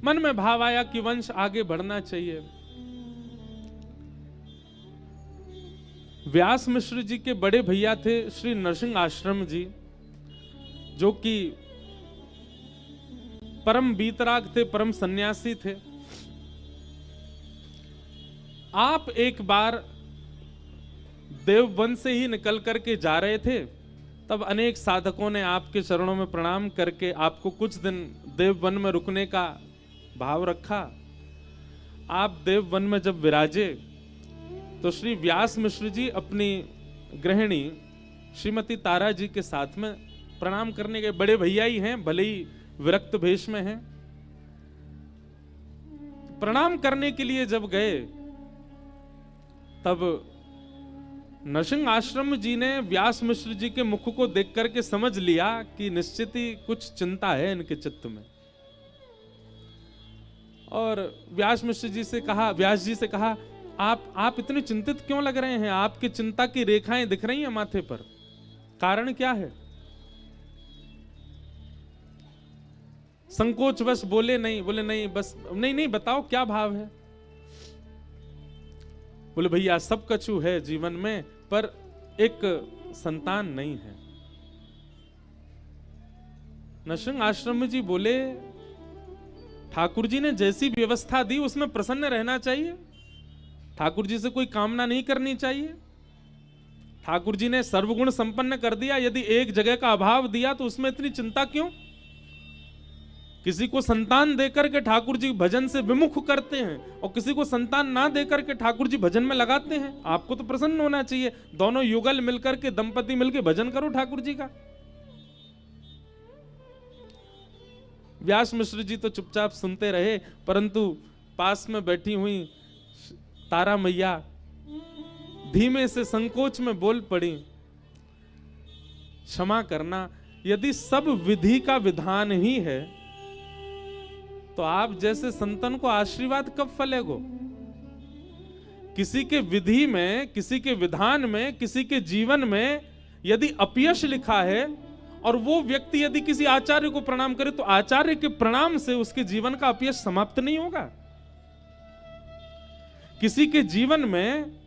मन में भाव आया कि वंश आगे बढ़ना चाहिए। व्यास मिश्र जी के बड़े भैया थे श्री नरसिंह आश्रम जी, जो कि परम बीतराग थे, परम सन्यासी थे। आप एक बार देववन से ही निकल करके जा रहे थे, तब अनेक साधकों ने आपके चरणों में प्रणाम करके आपको कुछ दिन देववन में रुकने का भाव रखा। आप देववन में जब विराजे तो श्री व्यास मिश्र जी अपनी गृहिणी श्रीमती तारा जी के साथ में प्रणाम करने गए। बड़े भैया ही हैं, भले ही विरक्त भेष में हैं। प्रणाम करने के लिए जब गए तब नरसिंह आश्रम जी ने व्यास मिश्र जी के मुख को देख करके समझ लिया कि निश्चित ही कुछ चिंता है इनके चित्त में। और व्यास मिश्र जी से कहा, व्यास जी से कहा, आप इतने चिंतित क्यों लग रहे हैं? आपकी चिंता की रेखाएं दिख रही हैं माथे पर, कारण क्या है? संकोचवश बोले नहीं, बस नहीं बताओ क्या भाव है? बोले भैया सब कछु है जीवन में, पर एक संतान नहीं है। नरसिंह आश्रम जी बोले, ठाकुर जी ने जैसी व्यवस्था दी उसमें प्रसन्न रहना चाहिए, ठाकुर जी से कोई कामना नहीं करनी चाहिए। ठाकुर जी ने सर्वगुण संपन्न कर दिया, यदि एक जगह का अभाव दिया तो उसमें इतनी चिंता क्यों? किसी को संतान देकर के ठाकुर जी भजन से विमुख करते हैं और किसी को संतान ना देकर के ठाकुर जी भजन में लगाते हैं। आपको तो प्रसन्न होना चाहिए, दोनों युगल मिलकर के, दंपति मिलकर भजन करो ठाकुर जी का। व्यास मिश्र जी तो चुपचाप सुनते रहे, परंतु पास में बैठी हुई तारा मैया धीमे से संकोच में बोल पड़ी, क्षमा करना, यदि सब विधि का विधान ही है तो आप जैसे संतन को आशीर्वाद कब फलेगो? किसी के विधि में, किसी के विधान में, किसी के जीवन में यदि अपयश लिखा है और वो व्यक्ति यदि किसी आचार्य को प्रणाम करे तो आचार्य के प्रणाम से उसके जीवन का अपयश समाप्त नहीं होगा। किसी के जीवन में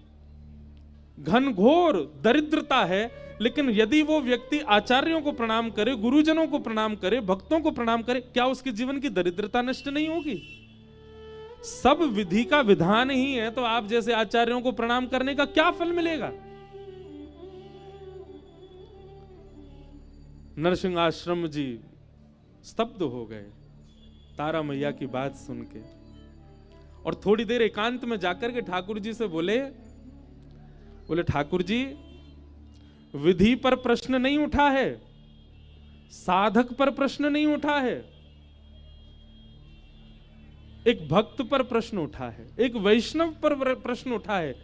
घनघोर दरिद्रता है, लेकिन यदि वो व्यक्ति आचार्यों को प्रणाम करे, गुरुजनों को प्रणाम करे, भक्तों को प्रणाम करे, क्या उसके जीवन की दरिद्रता नष्ट नहीं होगी? सब विधि का विधान ही है तो आप जैसे आचार्यों को प्रणाम करने का क्या फल मिलेगा? नरसिंह आश्रम जी स्तब्ध हो गए तारा मैया की बात सुन के, और थोड़ी देर एकांत में जाकर के ठाकुर जी से बोले ठाकुर जी, विधि पर प्रश्न नहीं उठा है, साधक पर प्रश्न नहीं उठा है, एक भक्त पर प्रश्न उठा है, एक वैष्णव पर प्रश्न उठा है,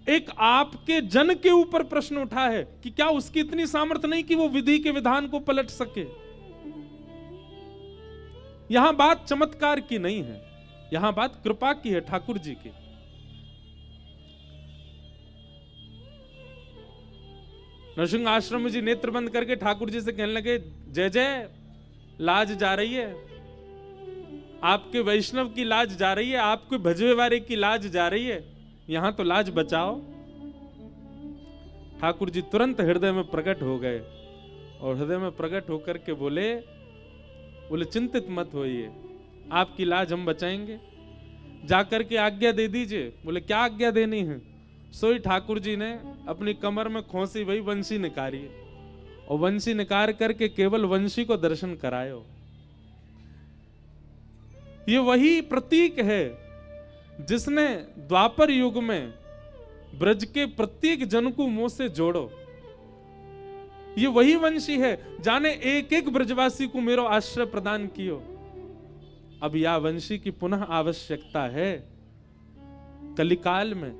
एक आपके जन के ऊपर प्रश्न उठा है कि क्या उसकी इतनी सामर्थ्य नहीं कि वो विधि के विधान को पलट सके। यहां बात चमत्कार की नहीं है, यहां बात कृपा की है, ठाकुर जी की। नरसिंह आश्रम जी नेत्र बंद करके ठाकुर जी से कहने लगे, जय जय, लाज जा रही है, आपके वैष्णव की लाज जा रही है, आपके भजवे वाले की लाज जा रही है, यहां तो लाज बचाओ। ठाकुर जी तुरंत हृदय में प्रकट हो गए और हृदय में प्रकट होकर के बोले चिंतित मत होइए, आपकी लाज हम बचाएंगे, जाकर के आज्ञा दे दीजिए। बोले क्या आज्ञा देनी है? सोई ठाकुर जी ने अपनी कमर में खोसी वही वंशी निकाली और वंशी निकाल करके केवल वंशी को दर्शन करायो। ये वही प्रतीक है जिसने द्वापर युग में ब्रज के प्रत्येक जन को मुंह से जोड़ो। ये वही वंशी है जाने एक एक ब्रजवासी को मेरो आश्रय प्रदान कियो। अब या वंशी की पुनः आवश्यकता है कलिकाल में।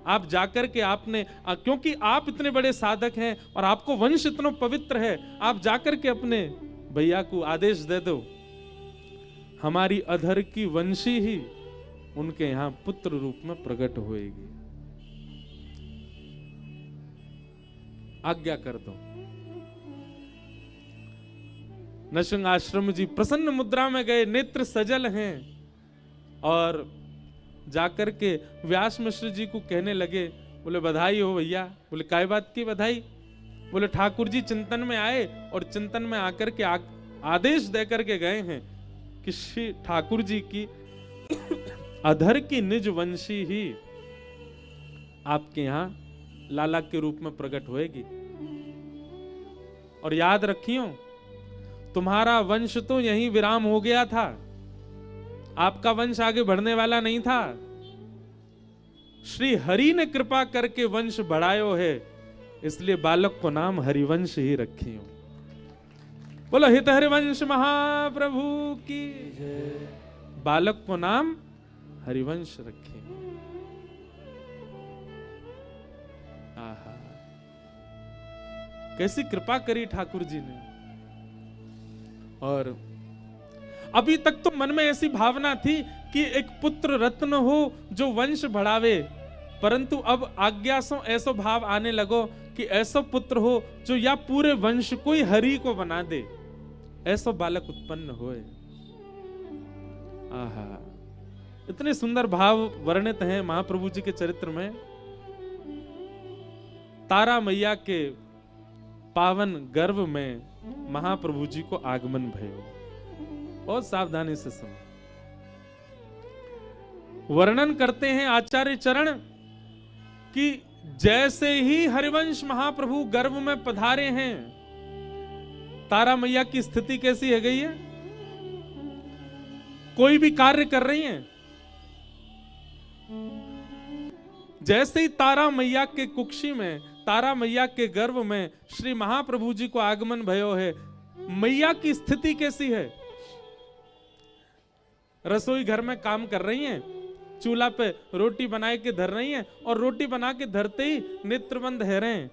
आप जाकर के आपने, क्योंकि आप इतने बड़े साधक हैं और आपको वंश इतना पवित्र है, आप जाकर के अपने भैया को आदेश दे दो, हमारी अधर की वंशी ही उनके यहां पुत्र रूप में प्रकट होएगी, आज्ञा कर दो। नृसिंह आश्रम जी प्रसन्न मुद्रा में गए, नेत्र सजल हैं, और जाकर के व्यास मिश्र जी को कहने लगे, बोले बधाई हो भैया। बोले काय बात की बधाई? बोले ठाकुर जी चिंतन में आए और चिंतन में आकर के आदेश देकर के गए हैं कि श्री ठाकुर जी की अधर की निज वंशी ही आपके यहां लाला के रूप में प्रकट होएगी। और याद रखियो, तुम्हारा वंश तो यहीं विराम हो गया था, आपका वंश आगे बढ़ने वाला नहीं था। श्री हरि ने कृपा करके वंश बढ़ायो है, इसलिए बालक को नाम हरिवंश ही रखियो। बोलो हित हरिवंश महाप्रभु की जय। बालक को नाम हरिवंश रखियो। आहा, कैसी कृपा करी ठाकुर जी ने। और अभी तक तो मन में ऐसी भावना थी कि एक पुत्र रत्न हो जो वंश बढ़ावे, परंतु अब आज्ञा से ऐसा भाव आने लगो कि ऐसा पुत्र हो जो या पूरे वंश को ही हरि को बना दे, ऐसा बालक उत्पन्न होए। आहा, इतने सुंदर भाव वर्णित हैं महाप्रभु जी के चरित्र में। तारा मैया के पावन गर्भ में महाप्रभु जी को आगमन भयो। बहुत सावधानी से सुनो। वर्णन करते हैं आचार्य चरण कि जैसे ही हरिवंश महाप्रभु गर्भ में पधारे हैं, तारा मैया की स्थिति कैसी है गई है? कोई भी कार्य कर रही हैं, जैसे ही तारा मैया के कुक्षी में, तारा मैया के गर्भ में श्री महाप्रभु जी को आगमन भयो है, मैया की स्थिति कैसी है? रसोई घर में काम कर रही हैं, चूल्हा पे रोटी बना के धर रही हैं, और रोटी बना के धरते ही नेत्रबंद है रहे हैं,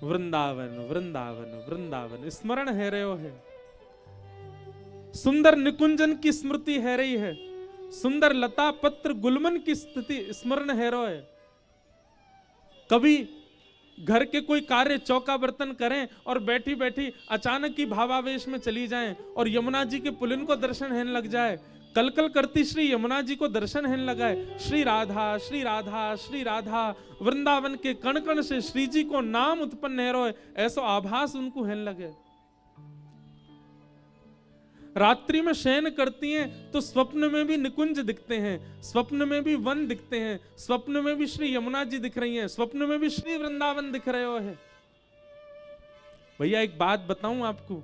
वृंदावन वृंदावन वृंदावन स्मरण है रहे हो है। सुंदर निकुंजन की स्मृति है रही है, सुंदर लता पत्र गुलमन की स्थिति स्मरण है रहा है। कभी घर के कोई कार्य चौका बर्तन करें और बैठी बैठी अचानक ही भावावेश में चली जाएं और यमुना जी के पुलिन को दर्शन हेन लग जाए, कलकल करती श्री यमुना जी को दर्शन हेन लगाए, श्री राधा श्री राधा श्री राधा, वृंदावन के कण कण से श्री जी को नाम उत्पन्न है रोए, ऐसा आभास उनको हेन लगे। रात्रि में शयन करती हैं तो स्वप्न में भी निकुंज दिखते हैं, स्वप्न में भी वन दिखते हैं, स्वप्न में भी श्री यमुना जी दिख रही हैं, स्वप्न में भी श्री वृंदावन दिख रहे हो है। भैया एक बात बताऊं आपको,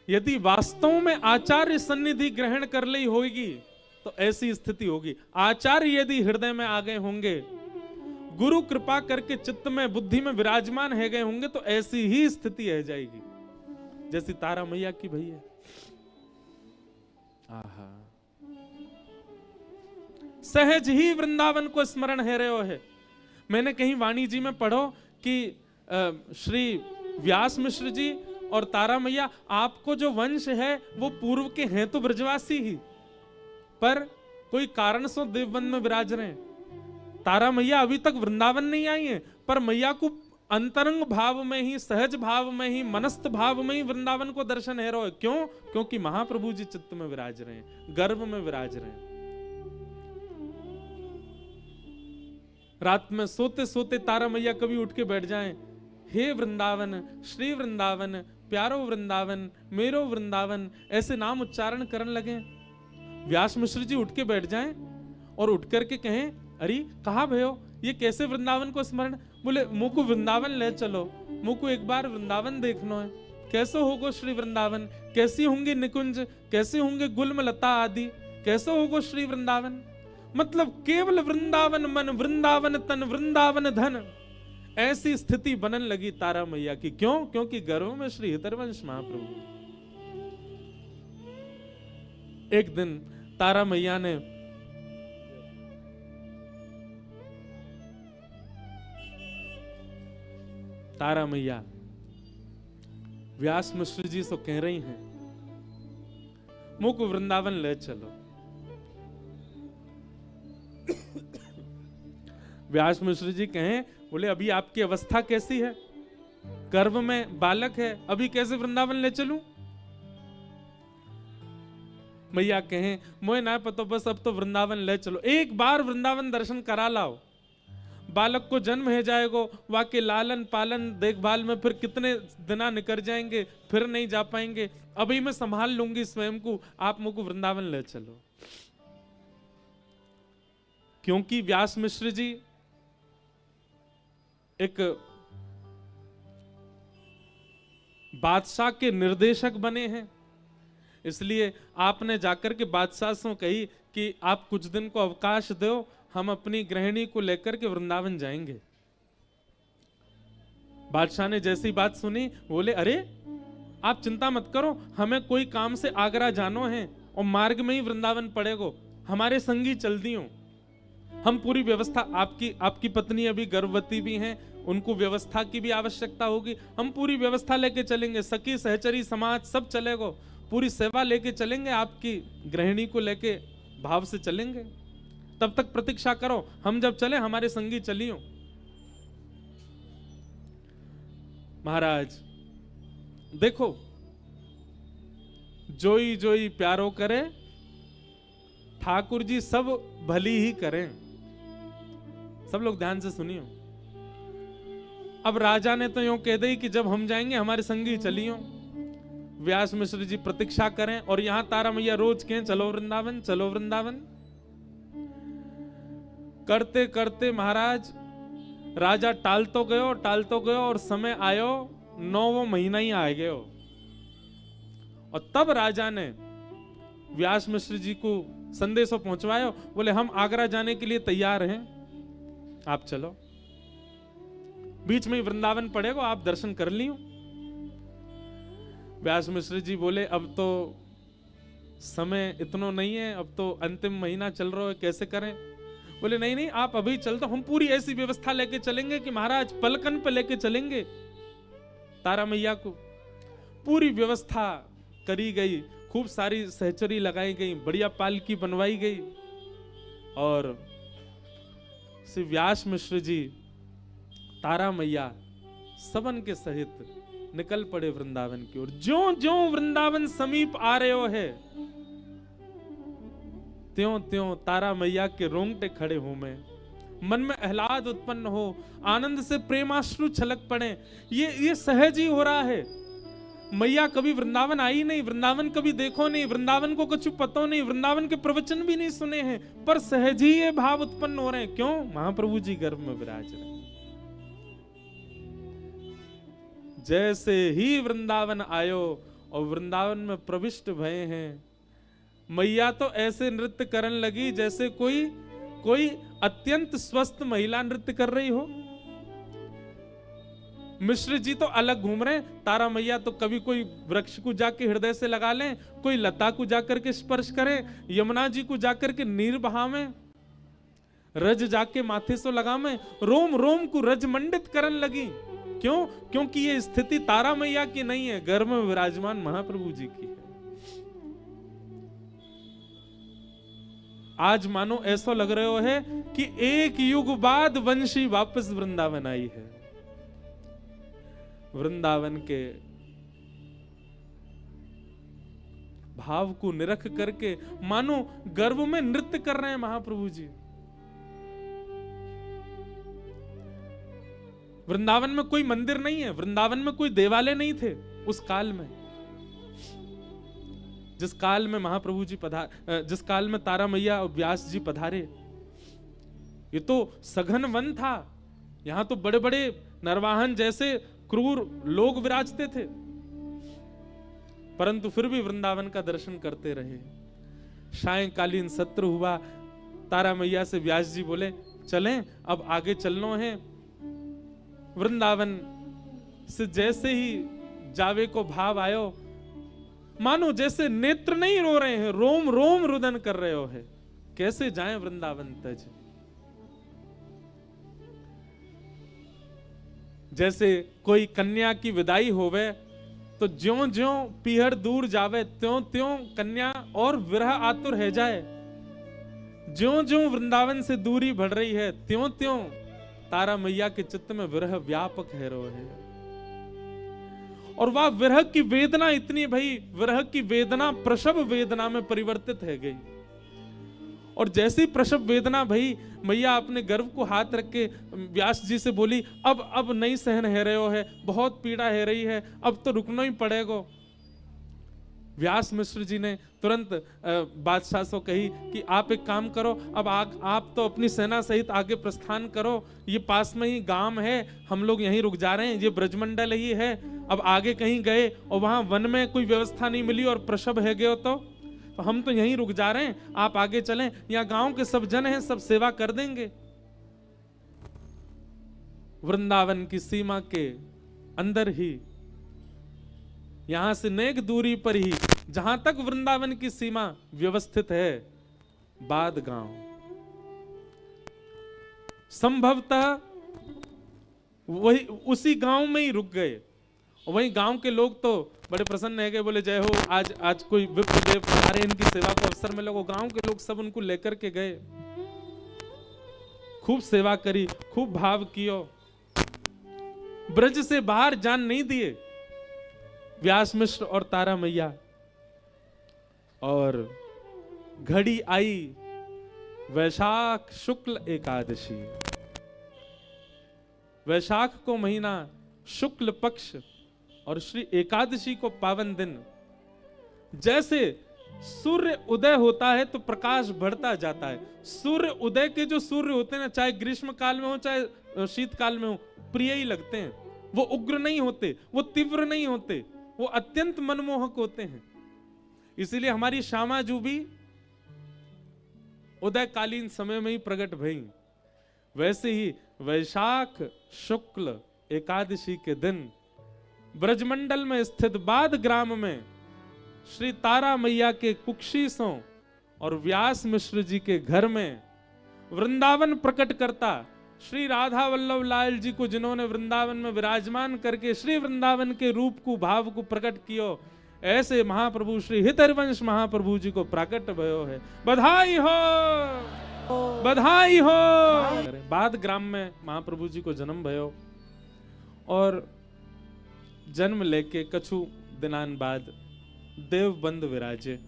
यदि वास्तव में आचार्य सन्निधि ग्रहण कर ली होगी तो ऐसी स्थिति होगी। आचार्य यदि हृदय में आ गए होंगे, गुरु कृपा करके चित्त में बुद्धि में विराजमान है गए होंगे, तो ऐसी ही स्थिति रह जाएगी जैसी तारा मैया की भैया। आहा, सहज ही वृंदावन को स्मरण है रहे हो है। मैंने कहीं वाणी जी में पढ़ो कि श्री व्यास मिश्र जी और तारा मैया, आपको जो वंश है वो पूर्व के हैं तो ब्रजवासी ही, पर कोई कारण से देववन में विराज रहे हैं। तारा मैया अभी तक वृंदावन नहीं आई हैं, पर मैया को अंतरंग भाव में ही, सहज भाव में ही, मनस्थ भाव में ही वृंदावन को दर्शन है रहा। क्यों? क्योंकि महाप्रभु जी चित्त में विराज रहे हैं, गर्भ में विराज रहे हैं। रात में सोते सोते तारा मैया कभी उठ के बैठ जाएं, हे वृंदावन, श्री वृंदावन, प्यारो वृंदावन, मेरो वृंदावन, ऐसे नाम उच्चारण करने लगे। व्यास मिश्र जी उठ के बैठ जाएं और उठ करके कहें, अरे कहाँ भयो, ये कैसे वृंदावन को स्मरण? बोले मुझ को वृंदावन ले चलो, मुझ को एक बार वृंदावन देखना है। कैसे होगा श्री वृंदावन, कैसी होंगे निकुंज, कैसे होंगे गुल्म लता आदि, कैसे होगा श्री वृंदावन? मतलब केवल वृंदावन मन, वृंदावन तन, वृंदावन धन, ऐसी स्थिति बनन लगी तारा मैया की। क्यों? क्योंकि गर्भ में श्री हितरवंश महाप्रभु। एक दिन तारा मैया ने व्यास मिश्र जी से कह रही हैं, मुझ को वृंदावन ले चलो। व्यास मिश्र जी कहें, बोले अभी आपकी अवस्था कैसी है? गर्भ में बालक है, अभी कैसे वृंदावन ले चलूं? मैया कहें मोए ना पतो, बस अब तो वृंदावन ले चलो, एक बार वृंदावन दर्शन करा लाओ। बालक को जन्म है जाएगो, वाके लालन पालन देखभाल में फिर कितने दिना निकल जाएंगे, फिर नहीं जा पाएंगे। अभी मैं संभाल लूंगी स्वयं को, आप मुझको वृंदावन ले चलो। क्योंकि व्यास मिश्र जी एक बादशाह के निर्देशक बने हैं, इसलिए आपने जाकर के बादशाह से कही कि आप कुछ दिन को अवकाश दो, हम अपनी गृहिणी को लेकर के वृंदावन जाएंगे। बादशाह ने जैसी बात सुनी बोले अरे आप चिंता मत करो, हमें कोई काम से आगरा जानो है और मार्ग में ही वृंदावन पड़ेगो, हमारे संगी चल दियो, हम पूरी व्यवस्था, आपकी पत्नी अभी गर्भवती भी हैं, उनको व्यवस्था की भी आवश्यकता होगी, हम पूरी व्यवस्था लेके चलेंगे, सखी सहचरी समाज सब चलेगो, पूरी सेवा लेके चलेंगे, आपकी गृहिणी को लेके भाव से चलेंगे, तब तक प्रतीक्षा करो, हम जब चले हमारे संगी चलियो। महाराज देखो, जोई जोई प्यारो करे, ठाकुर जी सब भली ही करें। सब लोग ध्यान से सुनियो। अब राजा ने तो यूं कह दी कि जब हम जाएंगे हमारे संगी चलियो। व्यास मिश्र जी प्रतीक्षा करें और यहां तारा मैया रोज कहें चलो वृंदावन चलो वृंदावन। करते करते महाराज राजा टालतो गयो और समय आयो 9वां महीना ही आ गयो। और तब राजा ने व्यास मिश्र जी को संदेश पहुंचवायो, बोले हम आगरा जाने के लिए तैयार हैं, आप चलो, बीच में वृंदावन पड़ेगा, आप दर्शन कर लियो। व्यास मिश्र जी बोले अब तो समय इतना नहीं है, अब तो अंतिम महीना चल रहा है, कैसे करें? बोले नहीं नहीं आप अभी चल, तो हम पूरी ऐसी व्यवस्था लेके चलेंगे कि महाराज पलकन पे लेके चलेंगे तारा मैया को। पूरी व्यवस्था करी गई, खूब सारी सहचरी लगाई गई, बढ़िया पालकी बनवाई गई और श्री व्यास मिश्र जी तारा मैया सबन के सहित निकल पड़े वृंदावन की ओर। ज्यों ज्यों वृंदावन समीप आ रहे हो है, त्यों त्यों तारा मैया के रोंगटे खड़े हो में, मन में आह्लाद उत्पन्न हो, आनंद से प्रेमाश्रु छलक पड़े। ये सहज ही हो रहा है। मैया कभी वृंदावन आई नहीं, वृंदावन कभी देखो नहीं, वृंदावन को कुछ पता नहीं, वृंदावन के प्रवचन भी नहीं सुने हैं, पर सहज ही ये भाव उत्पन्न हो रहे हैं। क्यों? महाप्रभु जी गर्भ में विराज रहे। जैसे ही वृंदावन आयो और वृंदावन में प्रविष्ट भये हैं, मैया तो ऐसे नृत्य करने लगी जैसे कोई अत्यंत स्वस्थ महिला नृत्य कर रही हो। मिश्र जी तो अलग घूम रहे हैं, तारा मैया तो कभी कोई वृक्ष को जाके हृदय से लगा लें, कोई लता को जाकर के स्पर्श करें, यमुना जी को जाकर के नीर बहावें, रज जाके माथे से लगावें, रोम रोम को रज मंडित करने लगी। क्यों? क्योंकि ये स्थिति तारा मैया की नहीं है, गर्भ में विराजमान महाप्रभु जी की है। आज मानो ऐसा लग रहे हो है कि एक युग बाद वंशी वापस वृंदावन आई है। वृंदावन के भाव को निरख करके मानो गर्भ में नृत्य कर रहे हैं महाप्रभु जी। वृंदावन में कोई मंदिर नहीं है, वृंदावन में कोई देवालय नहीं थे उस काल में, जिस काल में महाप्रभु जी जिस काल में तारा मैया और व्यास जी पधारे। ये तो सघन वन था, यहां तो बड़े बड़े नरवाहन जैसे क्रूर लोग विराजते थे, परंतु फिर भी वृंदावन का दर्शन करते रहे। सायंकालीन सत्र हुआ, तारा मैया से व्यास जी बोले चलें, अब आगे चलना है। वृंदावन से जैसे ही जावे को भाव आयो, मानो जैसे नेत्र नहीं रो रहे हैं, रोम रोम रुदन कर रहे हो है। कैसे जाएं वृंदावन तज? जैसे कोई कन्या की विदाई होवे तो ज्यों ज्यों पीहर दूर जावे, त्यों त्यों कन्या और विरह आतुर है जाए। ज्यों ज्यों वृंदावन से दूरी बढ़ रही है, त्यों त्यों तारा मैया के चित्त में विरह व्यापक है रो है। और वह विरह की वेदना इतनी भाई, विरह की वेदना प्रसव वेदना में परिवर्तित है गई। और जैसी प्रसव वेदना भई, मैया अपने गर्भ को हाथ रख के व्यास जी से बोली, अब नहीं सहन है रहे हो है, बहुत पीड़ा है रही है, अब तो रुकना ही पड़ेगा। व्यास मिश्र जी ने तुरंत बादशाह से कही कि आप एक काम करो, अब आप तो अपनी सेना सहित आगे प्रस्थान करो, ये पास में ही गांव है, हम लोग यहीं रुक जा रहे हैं, ये ब्रजमंडल ही है। अब आगे कहीं गए और वहां वन में कोई व्यवस्था नहीं मिली और प्रसव है गए तो हम तो यहीं रुक जा रहे हैं, आप आगे चलें, यहाँ गांव के सब जन हैं, सब सेवा कर देंगे। वृंदावन की सीमा के अंदर ही, यहां से नेक दूरी पर ही, जहां तक वृंदावन की सीमा व्यवस्थित है, बाद गांव। संभवतः वही उसी गांव में ही रुक गए। और वही गांव के लोग तो बड़े प्रसन्न है गए, बोले जय हो, आज कोई विप्र देव हमारे इनकी सेवा को अवसर मिला। वो गांव के लोग सब उनको लेकर के गए, खूब सेवा करी, खूब भाव कियो। ब्रज से बाहर जान नहीं दिए व्यास मिश्र और तारा मैया। और घड़ी आई वैशाख शुक्ल एकादशी, वैशाख को महीना, शुक्ल पक्ष और श्री एकादशी को पावन दिन। जैसे सूर्य उदय होता है तो प्रकाश बढ़ता जाता है। सूर्य उदय के जो सूर्य होते हैं ना, चाहे ग्रीष्म काल में हो चाहे शीतकाल में हो, प्रिय ही लगते हैं। वो उग्र नहीं होते, वो तीव्र नहीं होते, वो अत्यंत मनमोहक होते हैं। इसीलिए हमारी श्यामा जू भी उदयकालीन समय में ही प्रकट भई। वैसे ही वैशाख शुक्ल एकादशी के दिन ब्रजमंडल में स्थित बाद ग्राम में श्री तारा मैया के कुक्षिशों और व्यास मिश्र जी के घर में वृंदावन प्रकट करता श्री राधा वल्लभ लाल जी को, जिन्होंने वृंदावन में विराजमान करके श्री वृंदावन के रूप को, भाव को प्रकट कियो, ऐसे महाप्रभु श्री हितहरिवंश महाप्रभु जी को प्रकट भयो है। बधाई हो, बधाई हो। बाद ग्राम में महाप्रभु जी को जन्म भयो और जन्म लेके कछु दिनान बाद देवबंद विराजे।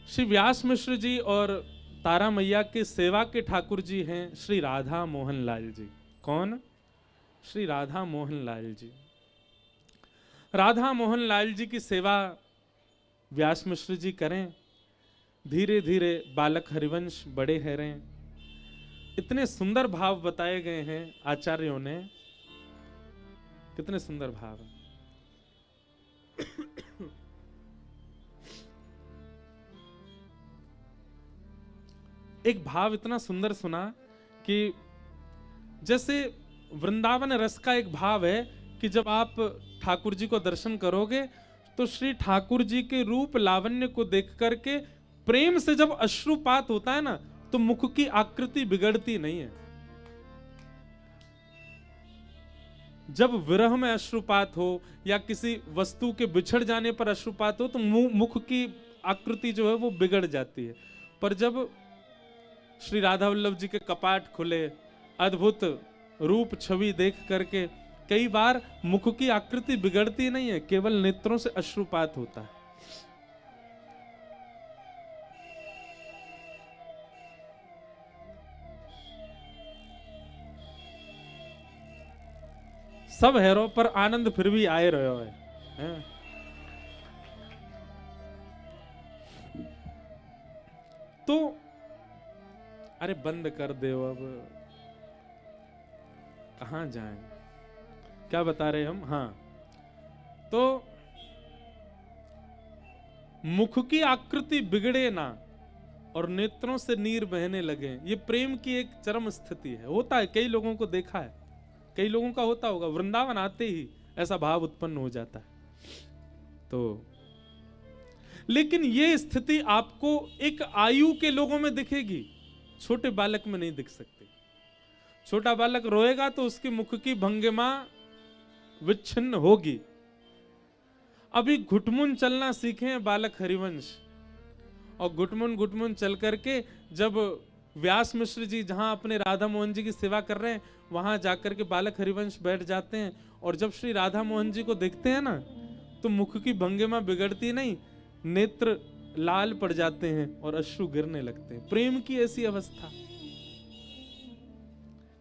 श्री व्यास मिश्र जी और तारा मैया के सेवा के ठाकुर जी हैं श्री राधा मोहन लाल जी। कौन? श्री राधा मोहन लाल जी। राधा मोहन लाल जी की सेवा व्यास मिश्र जी करें। धीरे धीरे बालक हरिवंश बड़े हैं रहे। इतने सुंदर भाव बताए गए हैं आचार्यों ने, कितने सुंदर भाव। एक भाव इतना सुंदर सुना कि जैसे वृंदावन रस का एक भाव है कि जब आप ठाकुर जी को दर्शन करोगे तो श्री ठाकुर जी के रूप लावण्य को देख करके प्रेम से जब अश्रुपात होता है ना, तो मुख की आकृति बिगड़ती नहीं है। जब विरह में अश्रुपात हो या किसी वस्तु के बिछड़ जाने पर अश्रुपात हो तो मुख की आकृति जो है वो बिगड़ जाती है। पर जब श्री राधा वल्लभ जी के कपाट खुले, अद्भुत रूप छवि देख करके कई बार मुख की आकृति बिगड़ती नहीं है, केवल नेत्रों से अश्रुपात होता है। सब हैरो पर आनंद फिर भी आए रहो है। तो अरे बंद कर दे, अब कहां जाएं, क्या बता रहे हम। हाँ, तो मुख की आकृति बिगड़े ना और नेत्रों से नीर बहने लगे, ये प्रेम की एक चरम स्थिति है। होता है, कई लोगों को देखा है, कई लोगों का होता होगा, वृंदावन आते ही ऐसा भाव उत्पन्न हो जाता है। तो लेकिन ये स्थिति आपको एक आयु के लोगों में दिखेगी, छोटे बालक में नहीं दिख सकती। छोटा बालक रोएगा तो उसकी मुख की भंगिमा विच्छिन्न होगी। अभी घुटमुन चलना सीखे हैं बालक हरिवंश, और घुटमुन चल करके जब व्यास मिश्र जी जहां अपने राधा मोहन जी की सेवा कर रहे हैं वहां जाकर के बालक हरिवंश बैठ जाते हैं, और जब श्री राधा मोहन जी को देखते हैं ना, तो मुख की भंगिमा बिगड़ती नहीं, नेत्र लाल पड़ जाते हैं और अश्रु गिरने लगते हैं। प्रेम की ऐसी अवस्था।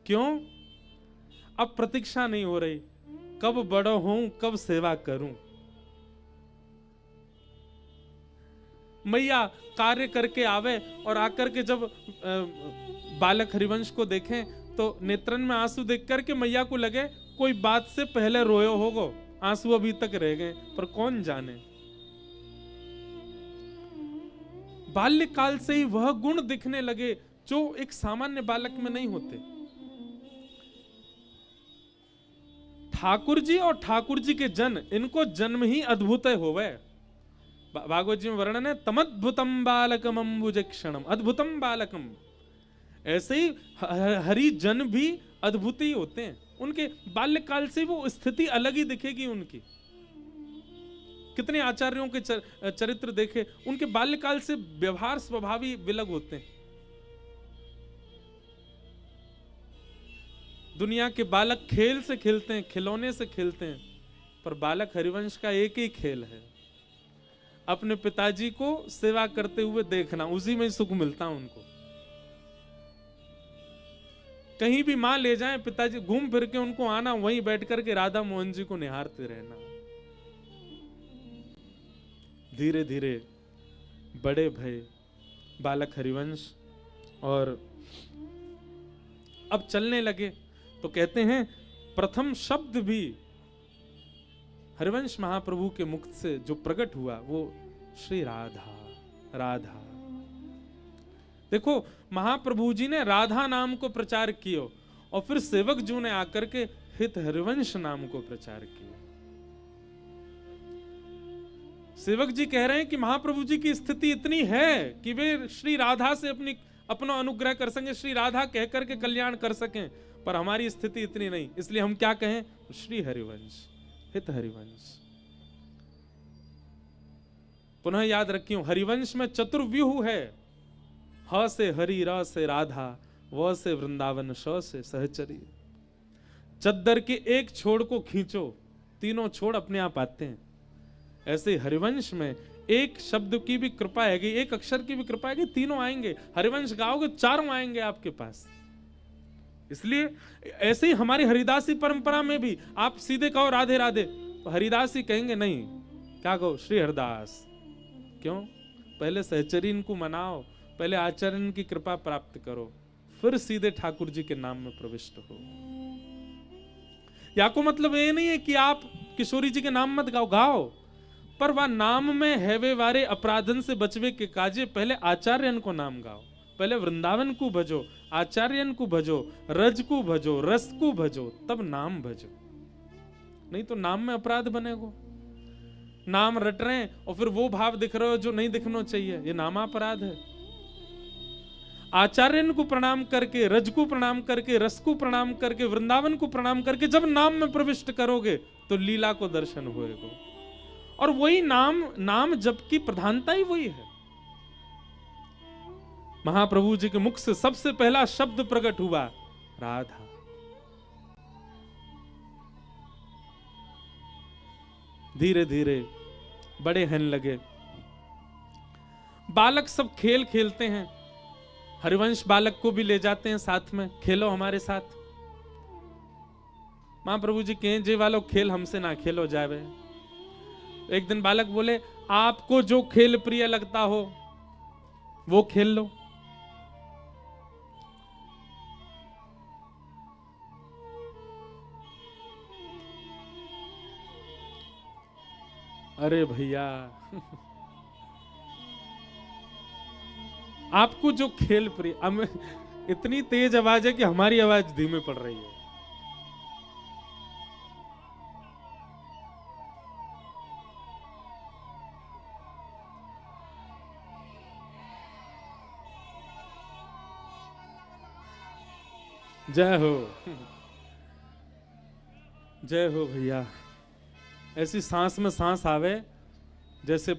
क्यों? अब प्रतीक्षा नहीं हो रही, कब बड़ा हूं, कब सेवा करूं। मैया कार्य करके आवे, और आकर के जब बालक हरिवंश को देखें तो नेत्रन में आंसू देख करके मैया को लगे कोई बात से पहले रोयो होगो, आंसू अभी तक रह गए, पर कौन जाने। बाल्यकाल से ही वह गुण दिखने लगे जो एक सामान्य बालक में नहीं होते। ठाकुर जी और ठाकुर जी के जन, इनको जन्म ही अद्भुत होवे। भागवत जी में वर्णन है, तमद्भुतम बालकम अंबुज क्षणम, अद्भुतम बालकम। ऐसे ही हरि जन भी अद्भुत ही होते हैं। उनके बाल्यकाल से वो स्थिति अलग ही दिखेगी उनकी। कितने आचार्यों के चरित्र देखे, उनके बाल्यकाल से व्यवहार स्वभाव ही विलग होते हैं। दुनिया के बालक खेल से खेलते हैं, खिलौने से खेलते हैं, पर बालक हरिवंश का एक ही खेल है, अपने पिताजी को सेवा करते हुए देखना, उसी में सुख मिलता उनको। कहीं भी मां ले जाए, पिताजी घूम फिर के उनको आना, वहीं बैठ करके राधा मोहन जी को निहारते रहना। धीरे धीरे बड़े भय बालक हरिवंश, और अब चलने लगे। तो कहते हैं प्रथम शब्द भी हरिवंश महाप्रभु के मुख से जो प्रकट हुआ वो श्री राधा राधा। देखो, महाप्रभु जी ने राधा नाम को प्रचार किया, और फिर सेवक जू ने आकर के हित हरिवंश नाम को प्रचार किया। सेवक जी कह रहे हैं कि महाप्रभु जी की स्थिति इतनी है कि वे श्री राधा से अपना अनुग्रह कर सकें, श्री राधा कह करके कल्याण कर सकें, पर हमारी स्थिति इतनी नहीं, इसलिए हम क्या कहें, श्री हरिवंश, हित हरिवंश। पुनः याद रखियो, हरिवंश में चतुर्व्यूह है। ह से हरि, र से राधा, व से वृंदावन, श से सहचरी। चद्दर के एक छोड़ को खींचो, तीनों छोड़ अपने आप आते हैं। ऐसे हरिवंश में एक शब्द की भी कृपा है, एक अक्षर की भी कृपा है, तीनों आएंगे। हरिवंश गाओगे, चारों आएंगे आपके पास। इसलिए ऐसे ही हमारी हरिदासी परंपरा में भी आप सीधे कहो राधे राधे, तो हरिदास ही कहेंगे नहीं, क्या कहो, श्री हरिदास। क्यों? पहले सहचरीन को मनाओ, पहले आचरण की कृपा प्राप्त करो, फिर सीधे ठाकुर जी के नाम में प्रविष्ट हो। या को मतलब ये नहीं है कि आप किशोरी जी के नाम मत गाओ, गाओ, पर वह नाम में हैवे वारे अपराधन से बचवे के काजे पहले आचार्यन को नाम गाओ। पहले वृंदावन को भजो, आचार्यन को भजो, रज को भजो, रस को भजो, तब नाम भजो। नहीं तो नाम में अपराध बनेगो। नाम रट रहे हैं और फिर वो भाव दिख रहे हो जो नहीं दिखना चाहिए, ये नामापराध है। आचार्यन को प्रणाम करके, रज को प्रणाम करके, रस को प्रणाम करके, वृंदावन को प्रणाम करके जब नाम में प्रविष्ट करोगे तो लीला को दर्शन होएगा। और वही नाम जप की प्रधानता ही वही है। महाप्रभु जी के मुख से सबसे पहला शब्द प्रकट हुआ राधा। धीरे धीरे बड़े होने लगे। बालक सब खेल खेलते हैं, हरिवंश बालक को भी ले जाते हैं साथ में, खेलो हमारे साथ। महाप्रभु जी कहें, जे वालों खेल हमसे ना खेलो जावे। एक दिन बालक बोले, आपको जो खेल प्रिय लगता हो वो खेल लो। अरे भैया आपको जो खेल प्रिय, इतनी तेज आवाज है कि हमारी आवाज धीमे पड़ रही है। जय हो, जय हो भैया। ऐसी सांस में सांस आवे जैसे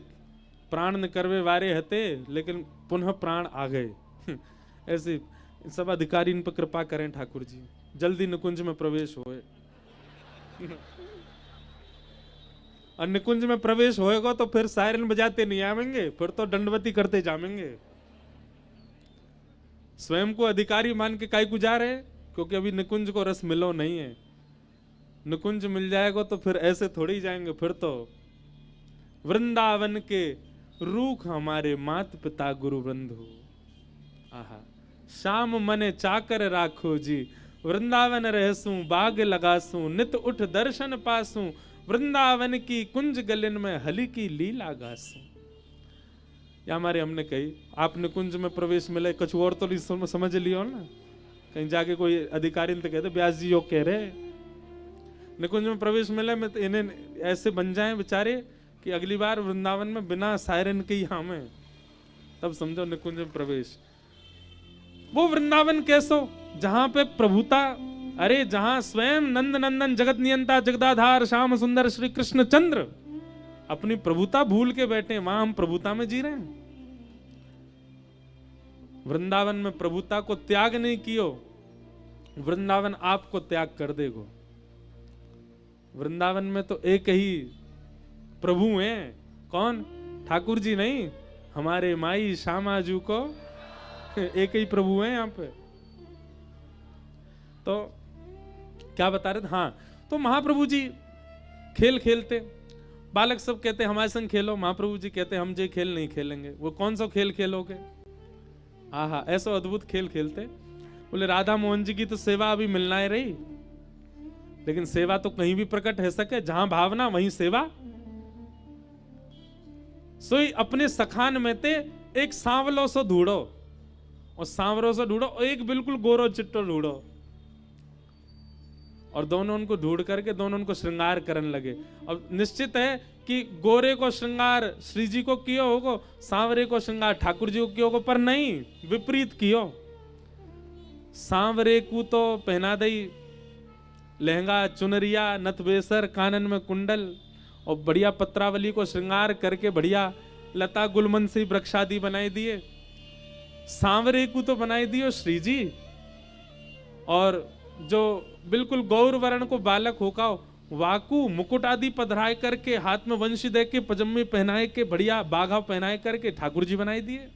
प्राण न करवे वारे हते लेकिन पुनः प्राण आ गए। ऐसे सब अधिकारी इन पर कृपा करें ठाकुर जी। जल्दी निकुंज में प्रवेश होए। और निकुंज में प्रवेश होएगा तो फिर सायरन बजाते नहीं आवेंगे, फिर तो दंडवती करते जामेंगे। स्वयं को अधिकारी मान के काई गुजार है, क्योंकि अभी निकुंज को रस मिलो नहीं है। निकुंज मिल जाएगा तो फिर ऐसे थोड़ी जाएंगे, फिर तो वृंदावन के रूख हमारे मात पिता गुरु बंधु। आहा, शाम मने चाकर राखो जी, वृंदावन रहसू बाग लगासू, नित उठ दर्शन पासू, वृंदावन की कुंज गलिन में हली की लीला गासू। या हमारे हमने कही आपने कुंज में प्रवेश मिले, कुछ और तो नहीं समझ लियो ना, कहीं जाके कोई अधिकारी ने तो कहते व्यास जी यो कह रहे निकुंज में प्रवेश मिले में तो इन्हें ऐसे बन जाए बेचारे कि अगली बार वृंदावन में बिना सायरन के ही हमें, तब समझो निकुंज में प्रवेश। वो वृंदावन कैसो जहां पे प्रभुता, अरे जहां स्वयं नंद नंदन जगत नियंता जगदाधार श्याम सुंदर श्री कृष्ण चंद्र अपनी प्रभुता भूल के बैठे, वहां हम प्रभुता में जी रहे हैं। वृंदावन में प्रभुता को त्याग नहीं कियो, वृंदावन आपको त्याग कर देगो। वृंदावन में तो एक ही प्रभु हैं, कौन? ठाकुर जी नहीं, हमारे माई श्यामाजू को एक ही प्रभु हैं यहाँ पे। तो क्या बता रहे थे? हाँ, तो महाप्रभु जी खेल खेलते, बालक सब कहते हमारे संग खेलो, महाप्रभु जी कहते हम जे खेल नहीं खेलेंगे। वो कौन सा खेल खेलोगे? आहा, ऐसा अद्भुत खेल खेलते। बोले राधा मोहन जी की तो सेवा अभी मिलना ही रही, लेकिन सेवा तो कहीं भी प्रकट है सके, जहां भावना वहीं सेवा। सोई अपने सखान में ते एक सांवलो सो ढूंढो, और सांवरो से ढूंढो, और एक बिल्कुल गोरो चिट्टो ढूंढो, और दोनों उनको ढूंढ करके दोनों उनको श्रृंगार करने लगे। अब निश्चित है कि गोरे को श्रृंगार श्री जी को कियो होगो, सांवरे को श्रृंगार ठाकुर जी को कियो होगो, पर नहीं, विपरीत कियो। सांवरे को तो पहना दई लहंगा चुनरिया नथ बेसर कानन में कुंडल, और बढ़िया पत्रावली को श्रृंगार करके बढ़िया लता गुलमनसी वृक्षादि बनाई दिए। सांवरे को तो बनाई दियो श्री जी, और जो बिल्कुल गौर वर्ण को बालक होका वाकू मुकुट आदि पधराए करके, हाथ में वंशी दे के, पजम्मी पहनाए के, बढ़िया बाघा पहनाए करके ठाकुर जी बनाई दिए।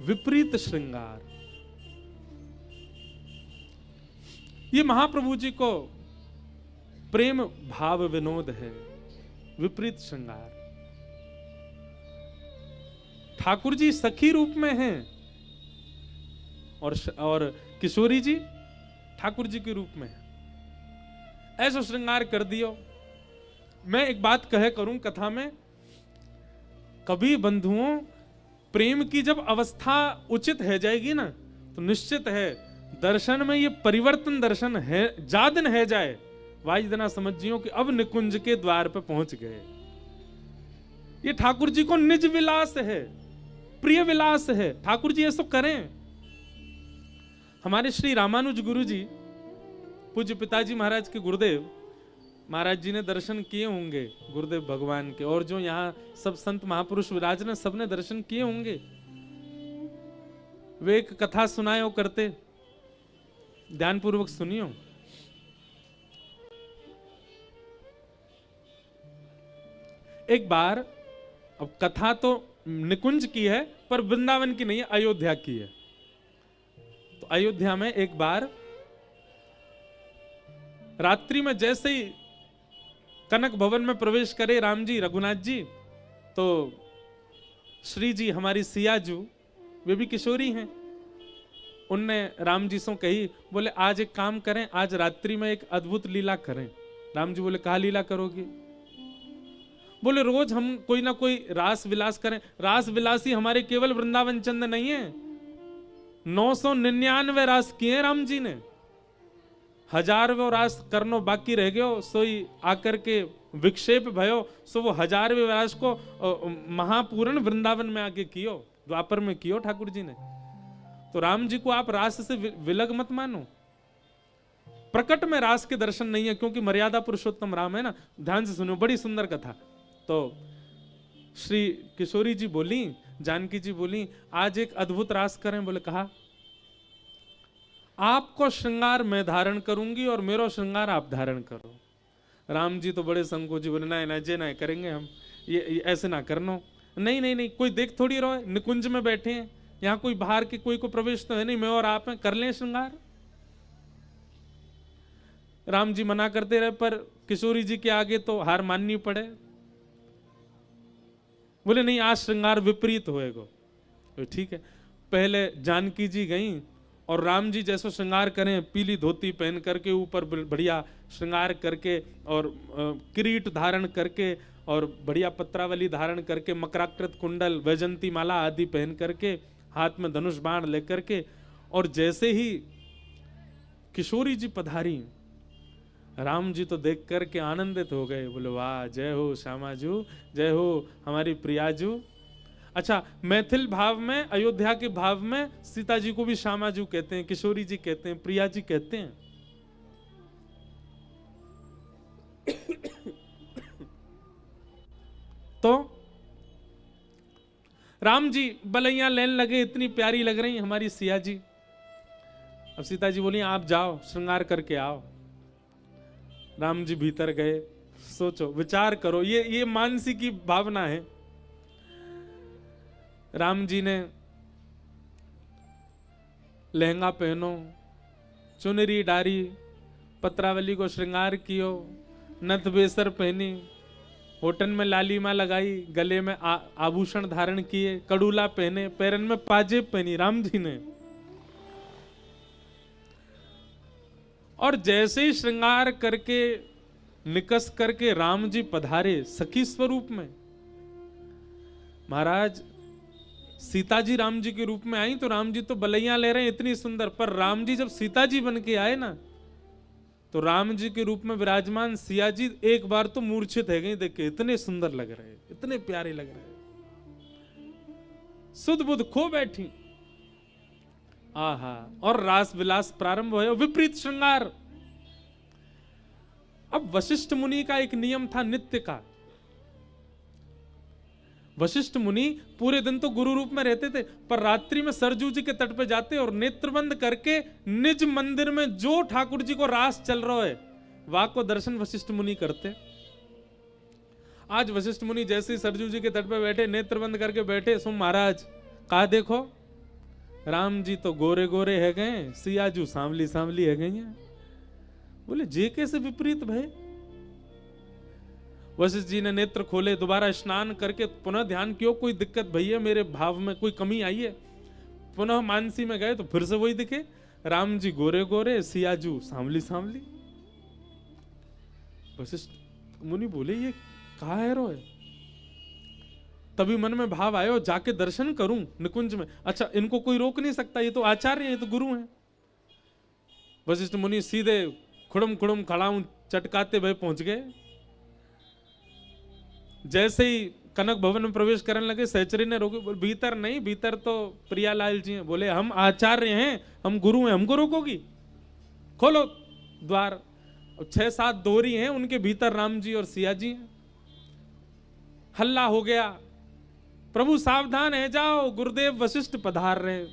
विपरीत श्रृंगार, ये महाप्रभु जी को प्रेम भाव विनोद है, विपरीत श्रृंगार। ठाकुर जी सखी रूप में हैं, और किशोरी जी ठाकुर जी के रूप में है। ऐसा श्रृंगार कर दियो। मैं एक बात कहे करूं कथा में, कभी बंधुओं प्रेम की जब अवस्था उचित है जाएगी ना, तो निश्चित है दर्शन में ये परिवर्तन दर्शन है, जादन है जाए वाज देना समझियो कि अब निकुंज के द्वार पे पहुंच गए। ये ठाकुर जी को निज विलास है, प्रिय विलास है, ठाकुर जी ऐसा करें। हमारे श्री रामानुज गुरु जी, पूज्य पिताजी महाराज के गुरुदेव महाराज जी ने दर्शन किए होंगे गुरुदेव भगवान के, और जो यहाँ सब संत महापुरुष विराज ने सबने दर्शन किए होंगे। वे एक कथा सुनायो करते, ध्यानपूर्वक सुनियो। एक बार, अब कथा तो निकुंज की है पर वृंदावन की नहीं है, अयोध्या की है। तो अयोध्या में एक बार रात्रि में जैसे ही कनक भवन में प्रवेश करे राम जी रघुनाथ जी, तो श्री जी हमारी सियाजू, वे भी किशोरी हैं, उनने राम जी से कही, बोले आज एक काम करें, आज रात्रि में एक अद्भुत लीला करें। राम जी बोले कहा लीला करोगे? बोले रोज हम कोई ना कोई रास विलास करें। रास विलासी हमारे केवल वृंदावन चंद नहीं है, 999 रास किए राम जी ने, 1000वें रास करनो बाकी रह गयो, सोई आकर के विक्षेप भयो, सो वो 1000वें रास को महापूर्ण वृंदावन में आके कियो, द्वापर में कियो ठाकुर जी ने। तो राम जी को आप रास से विलग मत मानो, प्रकट में रास के दर्शन नहीं है, क्योंकि मर्यादा पुरुषोत्तम राम है ना। ध्यान से सुनो, बड़ी सुंदर कथा। तो श्री किशोरी जी बोली, जानकी जी बोली, आज एक अद्भुत रास करें। बोले कहा। आपको श्रृंगार मैं धारण करूंगी और मेरा श्रृंगार आप धारण करो। राम जी तो बड़े संकोची बोले, ना ना जे ना करेंगे हम, ये ऐसे ना करना। नहीं नहीं नहीं, कोई देख थोड़ी रहो, निकुंज में बैठे हैं, यहाँ कोई बाहर के कोई को प्रवेश तो है नहीं, मैं और आप हैं, कर लें श्रृंगार। राम जी मना करते रहे, पर किशोरी जी के आगे तो हार माननी पड़े। बोले नहीं, आज श्रृंगार विपरीत होएगा। तो ठीक है, पहले जानकी जी गई और राम जी जैसे श्रृंगार करें, पीली धोती पहन करके, ऊपर बढ़िया श्रृंगार करके और किरीट धारण करके और बढ़िया पत्रावली धारण करके, मकराकृत कुंडल, वैजंती माला आदि पहन करके, हाथ में धनुष बाण लेकर के, और जैसे ही किशोरी जी पधारी, राम जी तो देख करके आनंदित हो गए। बोले वाह, जय हो श्यामाजू, जय हो हमारी प्रियाजू। अच्छा, मैथिल भाव में, अयोध्या के भाव में सीता जी को भी श्यामाजू कहते हैं, किशोरी जी कहते हैं, प्रिया जी कहते हैं। तो राम जी बलैया लेने लगे, इतनी प्यारी लग रही हमारी सिया जी। अब सीता जी बोली आप जाओ श्रृंगार करके आओ। राम जी भीतर गए। सोचो, विचार करो, ये मानसी की भावना है। राम जी ने लहंगा पहनो, चुनरी डारी, पत्रावली को श्रृंगार कियो, नथ बेसर पहनी, होठन में लालिमा लगाई, गले में आभूषण धारण किए, कड़ूला पहने, पैरन में पाजेब पहनी राम जी ने। और जैसे ही श्रृंगार करके निकस करके राम जी पधारे सखी स्वरूप में। महाराज, सीता जी राम जी के रूप में आई तो राम जी तो बलैया ले रहे हैं इतनी सुंदर, पर राम जी जब सीता जी बन के आए ना, तो राम जी के रूप में विराजमान सिया जी एक बार तो मूर्छित है गई, देख के इतने सुंदर लग रहे, इतने प्यारे लग रहे, सुध बुध खो बैठी। आहा, और रास विलास प्रारंभ हुए, विपरीत श्रृंगार। अब वशिष्ठ मुनि का एक नियम था नित्य का। वशिष्ठ मुनि पूरे दिन तो गुरु रूप में रहते थे, पर रात्रि में सरजू जी के तट पे जाते और नेत्रबंद करके निज मंदिर में जो ठाकुर जी को रास चल रहा है वहां को दर्शन वशिष्ठ मुनि करते। आज वशिष्ठ मुनि जैसे ही सरजू जी के तट पे बैठे, नेत्रबंद करके बैठे, सुन महाराज कहा देखो राम जी तो गोरे गोरे है गए, सियाजू सांवली सांवली है गई हैं। बोले जे कैसे विपरीत भय। वशिष्ठ जी ने नेत्र खोले, दोबारा स्नान करके पुनः ध्यान किया, कोई दिक्कत भैया मेरे भाव में कोई कमी आई है। पुनः मानसी में गए तो फिर से वही दिखे, राम जी गोरे गोरे, सियाजू सांवली सांवली। वशिष्ठ मुनि बोले ये कहा है रो है। तभी मन में भाव आयो, जाके दर्शन करूं निकुंज में। अच्छा, इनको कोई रोक नहीं सकता, ये तो आचार्य हैं, ये तो गुरु हैं। वशिष्ठ मुनि सीधे खुड़म खुड़म खड़ाऊं चटकाते भय पहुंच गए। जैसे ही कनक भवन में प्रवेश करने लगे, सहचरी ने रोके, भीतर नहीं, भीतर तो प्रियालाल जी हैं। बोले हम आचार्य हैं, हम गुरु हैं, हमको रोकोगी, खोलो द्वार। 6-7 दोहरी हैं, उनके भीतर राम जी और सिया जी हैं। हल्ला हो गया, प्रभु सावधान है जाओ, गुरुदेव वशिष्ठ पधार रहे।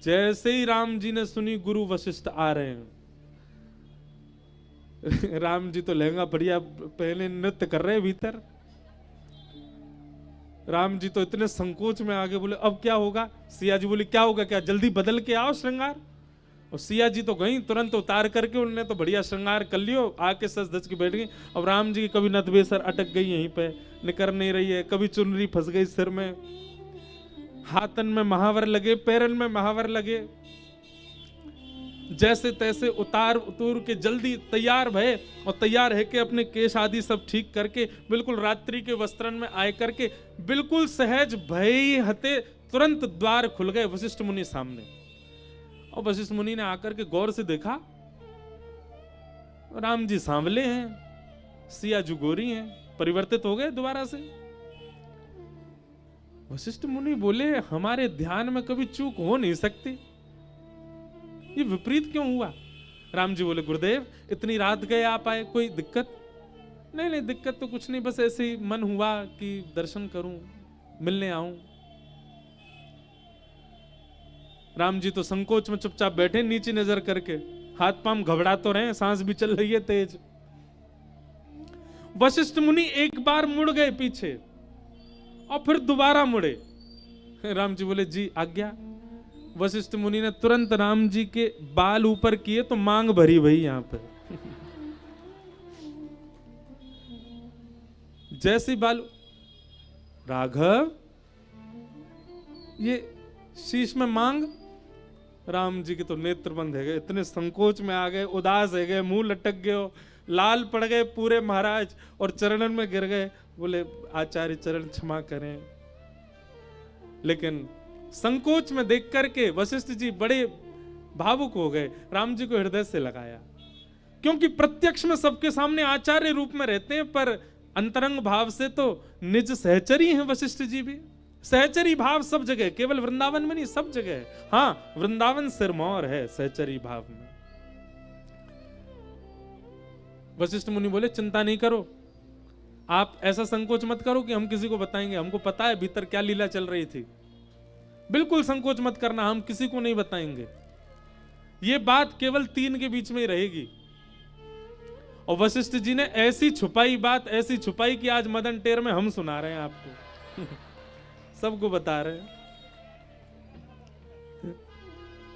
जैसे ही राम जी ने सुनी गुरु वशिष्ठ आ रहे हैं, राम जी तो लहंगा बढ़िया पहने नृत्य कर रहे भीतर। राम जी तो इतने संकोच में आगे, बोले अब क्या होगा। सिया जी बोले क्या होगा, क्या जल्दी बदल के आओ श्रृंगार। और सिया जी तो गई तुरंत उतार करके, उन्होंने तो बढ़िया श्रृंगार कर लियो, आके सच धज के बैठ गई। अब राम जी की कभी नथ बेसर अटक गई यहीं पे, निकर नहीं रही है, कभी चुनरी फंस गई सिर में, हाथन में महावर लगे, पैरन में महावर लगे। जैसे तैसे उतार उतूर के जल्दी तैयार भये, और तैयार है कि अपने केश आदि सब ठीक करके बिल्कुल रात्रि के वस्त्रन में आए करके बिल्कुल सहज भय हते तुरंत द्वार खुल गए वशिष्ठ मुनि सामने। और वशिष्ठ मुनि ने आकर के गौर से देखा, राम जी सांवले हैं, सिया जी गोरी हैं, परिवर्तित हो गए दोबारा से। वशिष्ठ मुनि बोले हमारे ध्यान में कभी चूक हो नहीं सकती, ये विपरीत क्यों हुआ। राम जी बोले गुरुदेव इतनी रात गए आप आए, कोई दिक्कत? नहीं नहीं दिक्कत तो कुछ नहीं, बस ऐसे ही मन हुआ कि दर्शन करूं, मिलने आऊं। राम जी तो संकोच में चुपचाप बैठे नीचे नजर करके, हाथ पांव घबरा तो रहे, सांस भी चल रही है तेज। वशिष्ठ मुनि एक बार मुड़ गए पीछे और फिर दोबारा मुड़े। राम जी बोले जी आज्ञा। वशिष्ठ मुनि ने तुरंत राम जी के बाल ऊपर किए तो मांग भरी भाई यहां पर। जैसी बाल, राघव ये शीश में मांग। राम जी के तो नेत्र बंद है गए, इतने संकोच में आ गए, उदास है गए, मुंह लटक गए, लाल पड़ गए पूरे महाराज और चरणन में गिर गए। बोले आचार्य चरण क्षमा करें। लेकिन संकोच में देख करके वशिष्ठ जी बड़े भावुक हो गए, राम जी को हृदय से लगाया। क्योंकि प्रत्यक्ष में सबके सामने आचार्य रूप में रहते हैं, पर अंतरंग भाव से तो निज सहचरी हैं वशिष्ठ जी भी। सहचरी भाव सब जगह, केवल वृंदावन में नहीं, सब जगह है। हाँ, वृंदावन सिरमौर है सहचरी भाव में। वशिष्ठ मुनि बोले चिंता नहीं करो, आप ऐसा संकोच मत करो कि हम किसी को बताएंगे, हमको पता है भीतर क्या लीला चल रही थी। बिल्कुल संकोच मत करना, हम किसी को नहीं बताएंगे, ये बात केवल 3 के बीच में ही रहेगी। और वशिष्ठ जी ने ऐसी छुपाई बात, ऐसी छुपाई कि आज मदन टेर में हम सुना रहे हैं आपको। सबको बता रहे हैं।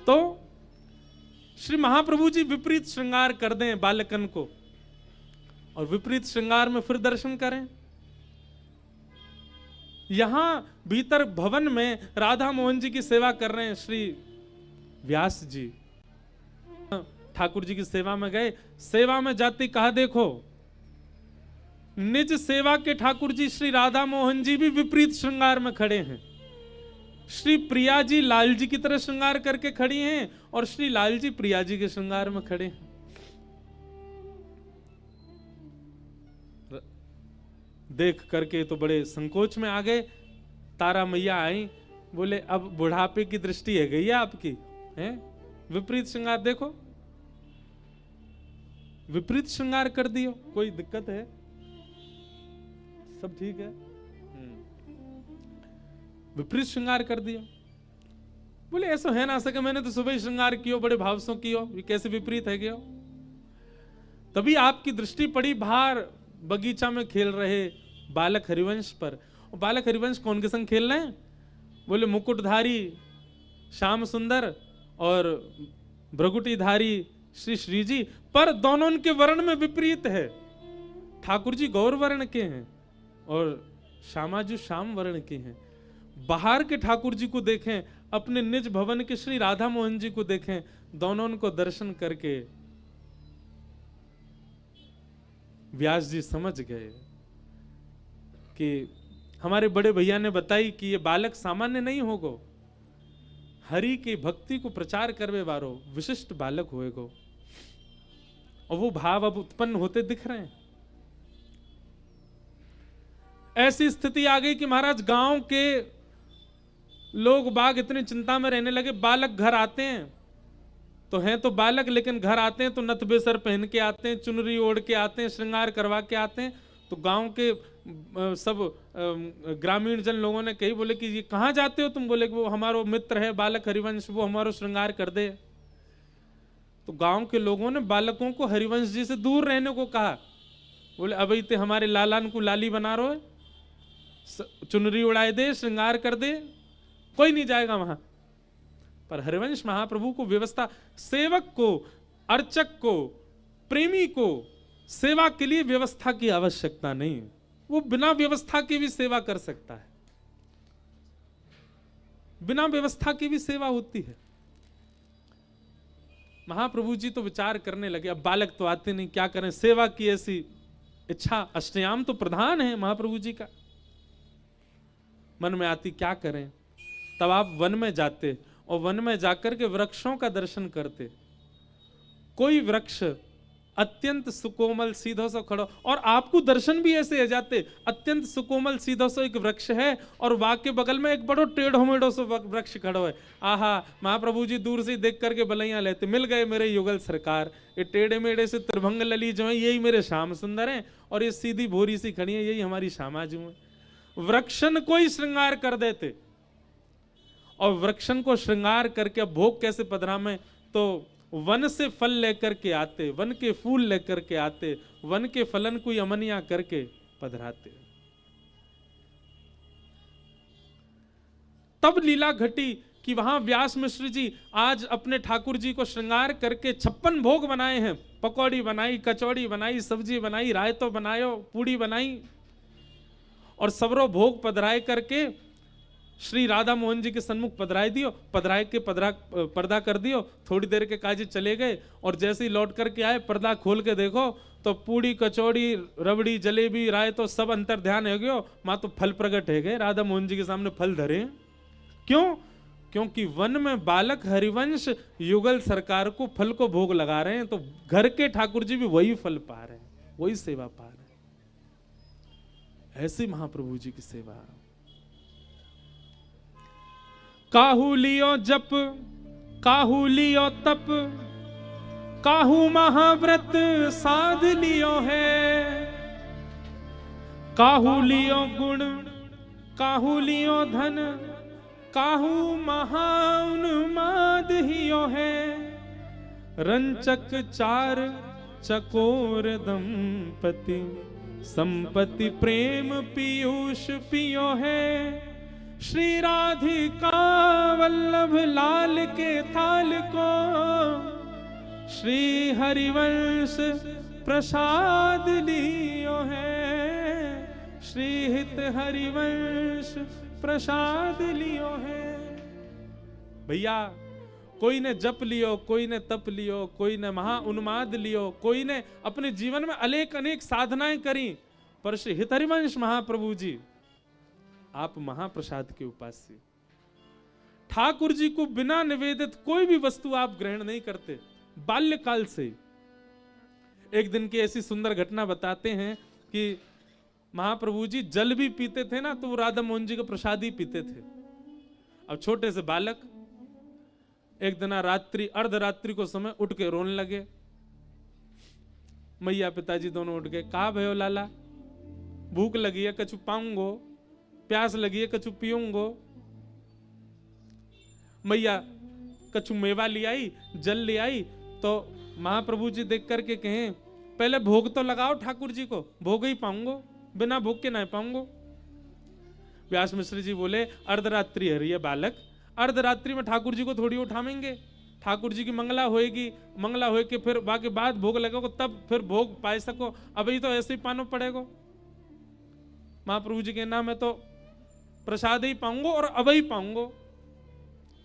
तो श्री महाप्रभु जी विपरीत श्रृंगार कर दें बालकन को, और विपरीत श्रृंगार में फिर दर्शन करें। यहां भीतर भवन में राधा मोहन जी की सेवा कर रहे हैं श्री व्यास जी। ठाकुर जी की सेवा में गए, सेवा में जाते कहा देखो निज सेवा के ठाकुर जी श्री राधा मोहन जी भी विपरीत श्रृंगार में खड़े हैं। श्री प्रिया जी लाल जी की तरह श्रृंगार करके खड़ी हैं और श्री लाल जी प्रिया जी के श्रृंगार में खड़े हैं। देख करके तो बड़े संकोच में आ गए। तारा मैया आई, बोले अब बुढ़ापे की दृष्टि है गई है आपकी, हैं? विपरीत श्रृंगार देखो, विपरीत श्रृंगार कर दियो, कोई दिक्कत है? सब ठीक है? विपरीत श्रृंगार कर दिया। बोले ऐसा है ना सके, मैंने तो सुबह ही श्रृंगार कियो, बड़े भाव से कियो, ये कैसे विपरीत है गया? तभी आपकी दृष्टि पड़ी बाहर बगीचा में खेल रहे बालक हरिवंश पर। और बालक हरिवंश कौन के संग खेल रहे हैं? बोले मुकुटधारी श्याम सुंदर और भ्रगुटीधारी श्री श्री जी, पर दोनों उनके वर्ण में विपरीत है। ठाकुर जी गौर वर्ण के हैं और श्यामाजी श्याम वर्ण के हैं। बाहर के ठाकुर जी को देखें, अपने निज भवन के श्री राधा मोहन जी को देखें, दोनों को दर्शन करके व्यास जी समझ गए कि हमारे बड़े भैया ने बताई कि ये बालक सामान्य नहीं होगो, हरि की भक्ति को प्रचार करवे वारो विशिष्ट बालक होएगो। और वो भाव अब उत्पन्न होते दिख रहे हैं। ऐसी स्थिति आ गई कि महाराज गांव के लोग बाग इतनी चिंता में रहने लगे। बालक घर आते हैं तो हैं तो बालक, लेकिन घर आते हैं तो नथ बेसर पहन के आते हैं, चुनरी ओढ़ के आते हैं, श्रृंगार करवा के आते हैं। तो गांव के सब ग्रामीण जन लोगों ने कही, बोले कि ये कहाँ जाते हो तुम? बोले कि वो हमारो मित्र है बालक हरिवंश, वो हमारो श्रृंगार कर दे। तो गांव के लोगों ने बालकों को हरिवंश जी से दूर रहने को कहा। बोले अभी ते हमारे लालान को लाली बना रो है, चुनरी उड़ाए दे, श्रृंगार कर दे, कोई नहीं जाएगा वहां। पर हरिवंश महाप्रभु को व्यवस्था, सेवक को, अर्चक को, प्रेमी को सेवा के लिए व्यवस्था की आवश्यकता नहीं है। वो बिना व्यवस्था के भी सेवा कर सकता है, बिना व्यवस्था की भी सेवा होती है। महाप्रभु जी तो विचार करने लगे, अब बालक तो आते नहीं, क्या करें? सेवा की ऐसी इच्छा, अष्टयाम तो प्रधान है महाप्रभु जी का। मन में आती क्या करें? तब आप वन में जाते और वन में जाकर के वृक्षों का दर्शन करते। कोई वृक्ष अत्यंत सुकोमल सीधो सो खड़ो, और आपको दर्शन भी ऐसे आ जाते। अत्यंत सुकोमल सीधो सो एक वृक्ष है और वाक के बगल में एक बड़ो टेढ़ो मेढ़ो सो वृक्ष खड़ो है। आहा, महाप्रभु जी दूर से देख करके बलैया लेते, मिल गए मेरे युगल सरकार। ये टेढ़े मेढ़े से त्रिभंग लली जो है यही मेरे श्याम सुंदर हैं, और ये सीधी भोरी सी खड़ी है यही हमारी श्यामाजू है। वृक्षन को ही श्रृंगार कर देते और वृक्षन को श्रृंगार करके अब भोग कैसे पधरामे, तो वन से फल लेकर के आते, वन के फूल लेकर के आते, वन के फलन को यमनिया करके पधराते। तब लीला घटी कि वहां व्यास मिश्र जी आज अपने ठाकुर जी को श्रृंगार करके 56 भोग बनाए हैं। पकौड़ी बनाई, कचौड़ी बनाई, सब्जी बनाई, रायतो बनायो, पूड़ी बनाई और सबरो भोग पधराए करके श्री राधा मोहन जी के सन्मुख पधराए दियो, पधराए के पर्दा कर दियो। थोड़ी देर के काजी चले गए और जैसे ही लौट करके आए पर्दा खोल के देखो तो पूड़ी, कचौड़ी, रबड़ी, जलेबी, रायतो सब अंतर ध्यान हो गयो। मां तो फल प्रकट है गए, राधा मोहन जी के सामने फल धरे। क्यों? क्योंकि वन में बालक हरिवंश युगल सरकार को फल को भोग लगा रहे हैं, तो घर के ठाकुर जी भी वही फल पा रहे हैं, वही सेवा पा रहे हैं। ऐसी महाप्रभु जी की सेवा। काहू लियो जप, काहू लियो तप, काहू महाव्रत साध लियो है, काहू लियो गुण, काहू लियो धन, काहू महाउन्माद हियो है, रंचक चार चकोर दंपति, संपत्ति प्रेम पीयूष पियो है, श्री राधिका वल्लभ लाल के थाल को, श्री हरिवंश प्रसाद लियो है, श्री हित हरिवंश प्रसाद लियो है। भैया कोई ने जप लियो, कोई ने तप लियो, कोई ने महा उन्माद लियो, कोई ने अपने जीवन में अनेक अनेक साधनाएं करी, पर श्री हित हरिवंश महाप्रभु जी आप महाप्रसाद के उपास्य। ठाकुर जी को बिना निवेदित कोई भी वस्तु आप ग्रहण नहीं करते बाल्यकाल से। एक दिन की ऐसी सुंदर घटना बताते हैं कि महाप्रभु जी जल भी पीते थे ना, तो वो राधा मोहन जी का प्रसाद ही पीते थे। अब छोटे से बालक एक दिन रात्रि अर्धरात्रि को समय उठ के रोने लगे। मैया पिताजी दोनों उठ गए। कहा भयो लाला, भूख लगी है कछु पाऊंगो, प्यास लगी है कछु पीऊंगो। मैया कछु मेवा ले आई, जल ले आई। तो महाप्रभु जी देख करके कहें पहले भोग तो लगाओ ठाकुर जी को, भोग ही पाऊंगो, बिना भोग के नहीं पाऊंगो। व्यास मिश्र जी बोले अर्धरात्रि है ये बालक, अर्धरात्रि में ठाकुर जी को थोड़ी उठावेंगे, ठाकुर जी की मंगला होएगी, मंगला होए के फिर बाकी बाद भोग लगेगा तब फिर भोग पाए सको, अभी तो ऐसे ही पानो पड़ेगा। महाप्रभु जी के नाम में तो प्रसाद ही पाऊंगो और अब ही पाऊंगो।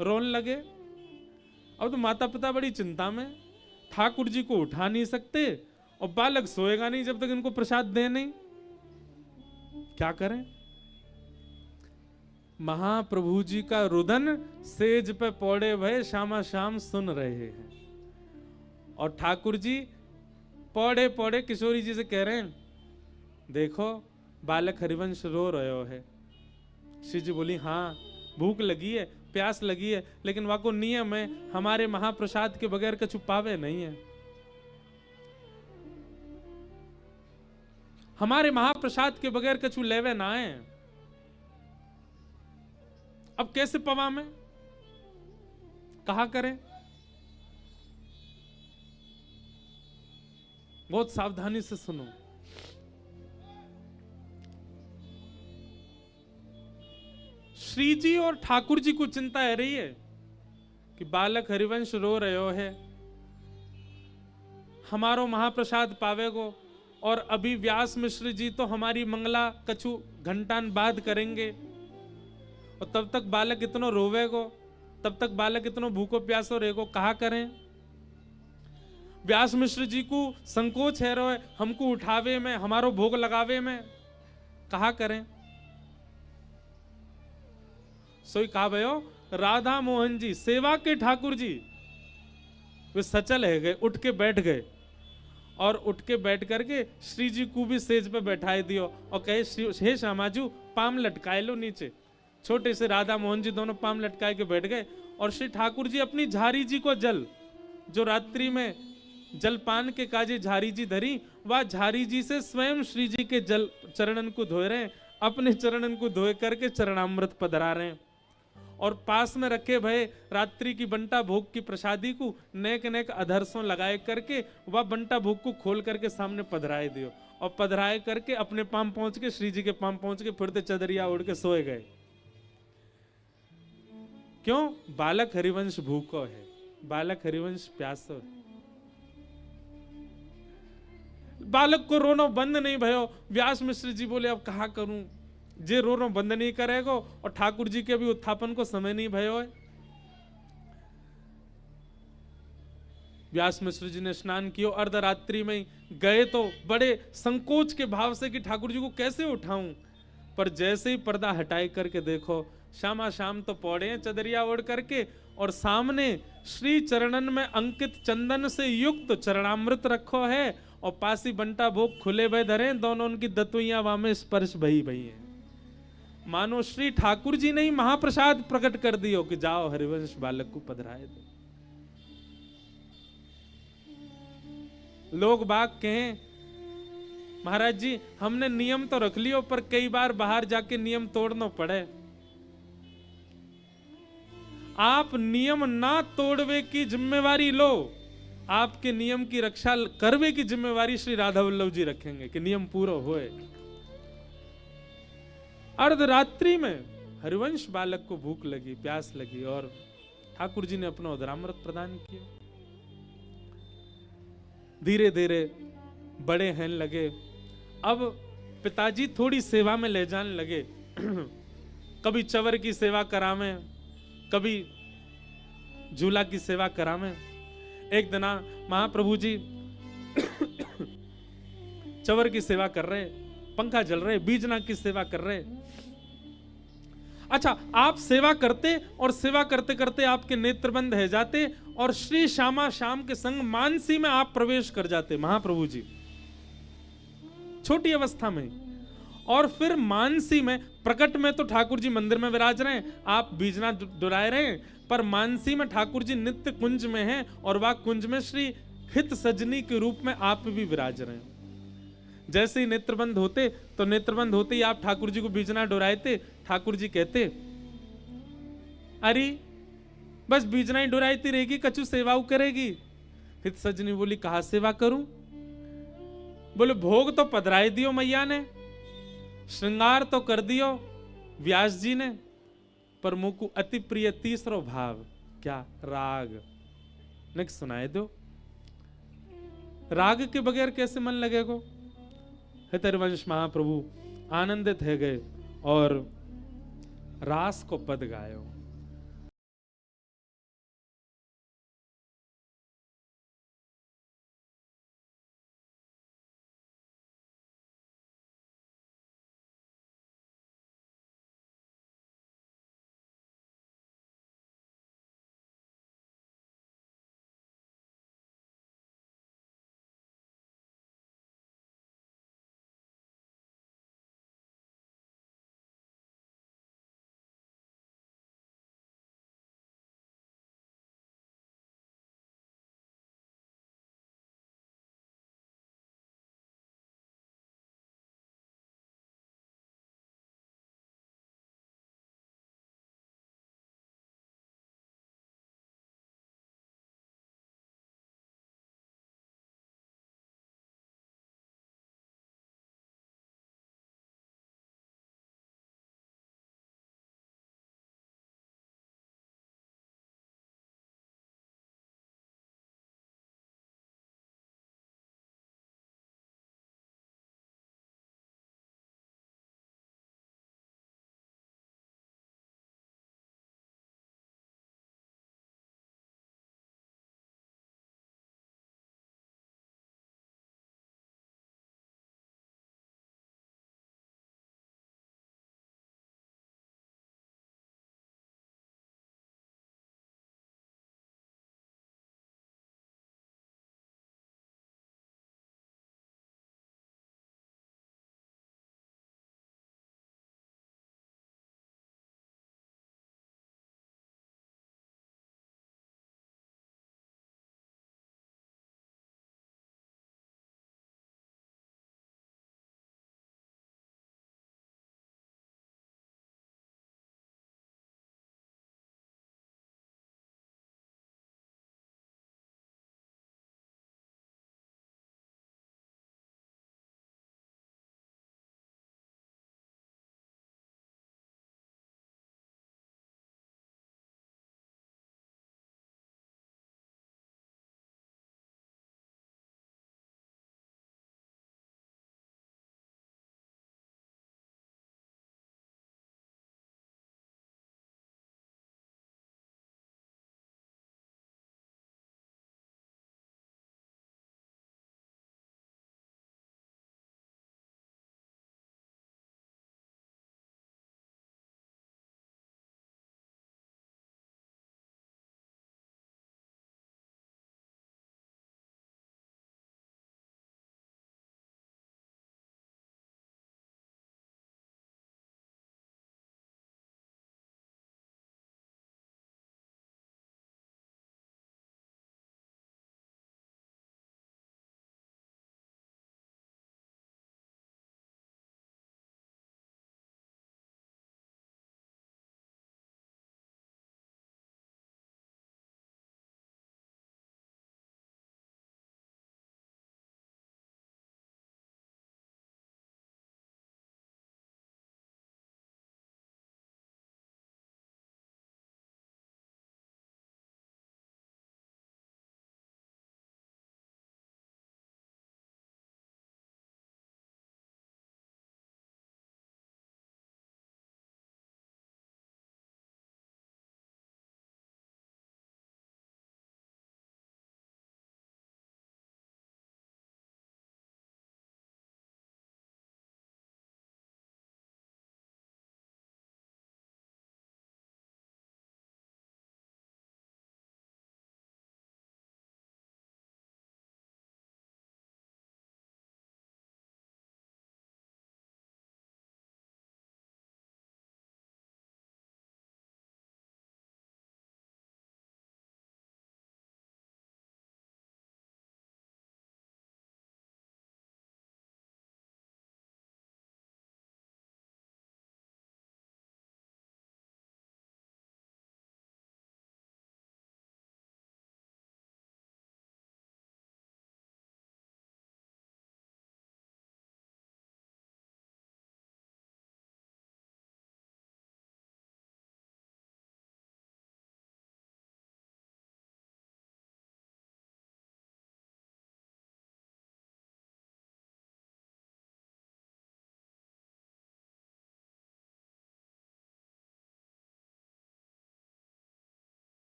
रोने लगे। अब तो माता पिता बड़ी चिंता में, ठाकुर जी को उठा नहीं सकते और बालक सोएगा नहीं जब तक इनको प्रसाद दे नहीं। क्या करें? महाप्रभु जी का रुदन सेज पे पौड़े भय श्यामा श्याम सुन रहे हैं और ठाकुर जी पौड़े पौड़े किशोरी जी से कह रहे हैं देखो बालक हरिवंश रो रहे है। श्री जी बोली हाँ भूख लगी है, प्यास लगी है, लेकिन वाको नियम है हमारे महाप्रसाद के बगैर कछु पावे नहीं है। हमारे महाप्रसाद के बगैर कछु लेवे ना है। अब कैसे पवा में, कहा करें? बहुत सावधानी से सुनो। श्री जी और ठाकुर जी को चिंता है रही है कि बालक हरिवंश रो रहे है, हमारो महाप्रसाद पावेगो और अभी व्यास मिश्र जी तो हमारी मंगला कछु घंटान बाद करेंगे और तब तक बालक इतनो रोवेगो, तब तक बालक इतनो भूखो प्यासो रहेगो। कहा करें? व्यास मिश्र जी को संकोच है रो हमको उठावे में, हमारो भोग लगावे में। कहा करें? सोई कहा भयो राधा मोहन जी सेवा के ठाकुर जी वे सचल है गए, उठ के बैठ गए और उठ के बैठ करके श्री जी को भी सेज पे बैठाए दियो और कहे हे श्यामाजू पाम लटकाए लो नीचे। छोटे से राधा मोहन जी दोनों पाम लटकाए के बैठ गए और श्री ठाकुर जी अपनी झारी जी को जल, जो रात्रि में जलपान के काजे झारी जी धरी, वह झारी जी से स्वयं श्री जी के जल चरणन को धोए रहे, अपने चरणन को धोए करके चरणामृत पधरा रहे हैं और पास में रखे भय रात्रि की बंटा भोग की प्रसादी को नेक नेक अधरसों लगाए करके वह बंटा भोग को खोल करके सामने पधराए दियो, और पधराए करके अपने पाम पहुंच के, श्री जी के पाम पहुंच के फिर चदरिया उड़ के सोए गए। क्यों? बालक हरिवंश भूखो है, बालक हरिवंश प्यासो है। बालक को रोनो बंद नहीं भयो। व्यास मिश्र जी बोले अब कहा करूं, जे रोनो बंद नहीं करेगो, और ठाकुर जी के भी उत्थापन को समय नहीं भयो है। व्यास मिश्र जी ने स्नान किया, अर्धरात्रि में गए तो बड़े संकोच के भाव से कि ठाकुर जी को कैसे उठाऊं, पर जैसे ही पर्दा हटाए करके देखो, श्यामा श्याम तो पौड़े हैं चदरिया ओढ़ करके, और सामने श्री चरणन में अंकित चंदन से युक्त चरणामृत रखो है, और पासी बंटा भोग खुले भय धरे, दोनों उनकी दतुइयां वामे स्पर्श भई भई है। मानो श्री ठाकुर जी ने ही महाप्रसाद प्रकट कर दियो कि जाओ हरिवंश बालक को पधराए दो। लोग बाग कहें महाराज जी हमने नियम तो रख लियो, पर कई बार बाहर जाके नियम तोड़ना पड़े। आप नियम ना तोड़वे की जिम्मेवारी लो, आपके नियम की रक्षा करवे की जिम्मेवारी श्री राधा वल्लभ जी रखेंगे कि नियम पूरा होए। अर्धरात्रि में हरिवंश बालक को भूख लगी, प्यास लगी, और ठाकुर जी ने अपना उदरामृत प्रदान किया। धीरे धीरे बड़े हैं लगे। अब पिताजी थोड़ी सेवा में ले जाने लगे। कभी चवर की सेवा करावे, कभी झूला की सेवा करावे। एक दिन महाप्रभु जी चवर की सेवा कर रहे, पंखा जल रहे, बीजना की सेवा कर रहे। अच्छा, आप सेवा करते और सेवा करते करते आपके नेत्र बंद है जाते, और श्री श्यामा श्याम के संग मानसी में आप प्रवेश कर जाते महाप्रभु जी, छोटी अवस्था में। और फिर मानसी में, प्रकट में तो ठाकुर जी मंदिर में विराज रहे हैं, आप बीजना डुराए रहे हैं, पर मानसी में ठाकुर जी नित्य कुंज में हैं, और वह कुंज में श्री हित सजनी के रूप में आप भी विराज रहे हैं। जैसे ही नेत्रबंद होते तो नेत्रबंद होते ही आप ठाकुर जी को बीजना डुराते, ठाकुर जी कहते अरे बस बीजना ही डुराती रहेगी, कछु सेवाऊ करेगी। हित सजनी बोली कहा सेवा करूं? बोले भोग तो पधराई दियो मैया ने, श्रृंगार तो कर दियो व्यास जी ने, पर मुझ को अति प्रिय तीसरो भाव क्या? राग ने सुनाए दो। राग के बगैर कैसे मन लगेगो? हरिवंश महाप्रभु आनंदित है गए और रास को पद गायो।